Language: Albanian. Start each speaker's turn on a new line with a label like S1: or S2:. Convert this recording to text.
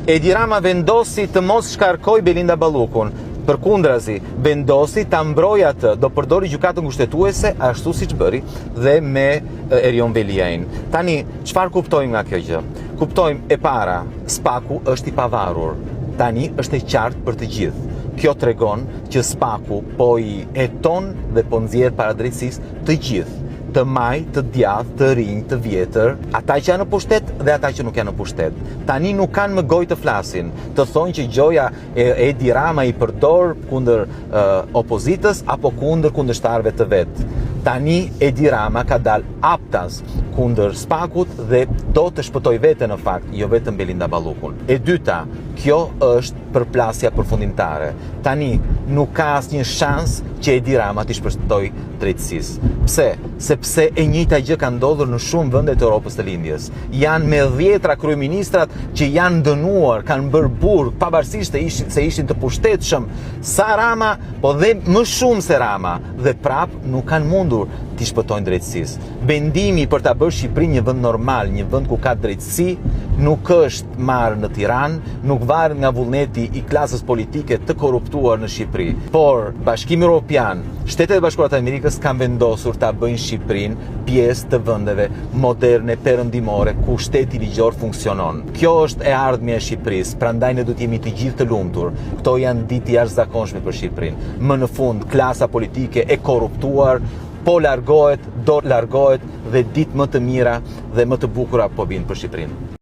S1: Edi Rama vendosi të mos shkarkoj Belinda Ballukun. Përkundrazi, vendosi ta mbrojë atë, do përdori gjykatën kushtetuese ashtu siç bëri dhe me Erion Veliajin. Tani, çfarë kuptojmë nga kjo gjë? Kuptojmë e para, Spaku është i pavarur. Tani është e qartë për të gjithë. Kjo tregon që Spaku po i heton dhe po nxjerr para drejtësisë të gjithë. Të maj, të djathtë, të rinj, të vjetër, ata që janë në pushtet dhe ata që nuk janë në pushtet. Tani nuk kanë më gojë të flasin, të thonë që gjoja e Edi Rama i përdor kundër opozitës apo kundër kundërshtarëve të vet. Tani Edi Rama ka dalë aptas kundër Spakut dhe do të shpëtoj vete në fakt, jo vetëm Belinda Ballukun. E dyta, kjo është përplasja përfundimtare. Tani nuk ka asnjë shans që Edi Rama t'i shpëtoj drejtësisë. Pse? Sepse e njëjta gjë ka ndodhur në shumë vende të Europës të Lindjes. Janë me 10 kryeministrat që janë dënuar, kanë bërë burg, pavarësisht se ishin të pushtetshëm sa Rama, po dhe më shumë se Rama, dhe prap nuk kanë mundur t'i shpëtojnë drejtësisë. Vendimi për ta bërë Shqipërinë një vend normal, një vend ku ka drejtësi, nuk është marrë në Tiranë, nuk varet nga vullneti i klasës politike të korruptuar në Shqipëri. Por Bashkimi Evropian, Shtetet e Bashkuara të Amerikës kanë vendosur ta bëjnë Shqipërinë pjesë të vendeve moderne, perëndimore, ku shteti ligjor funksionon. Kjo është e ardhmja e Shqipërisë, prandaj ne do të jemi të gjithë të lumtur. Këto janë ditë jashtëzakonshme për Shqipërinë. Më në fund, klasa politike e korruptuar po largohet, do largohet dhe ditë më të mira dhe më të bukura po vinë për Shqipërinë.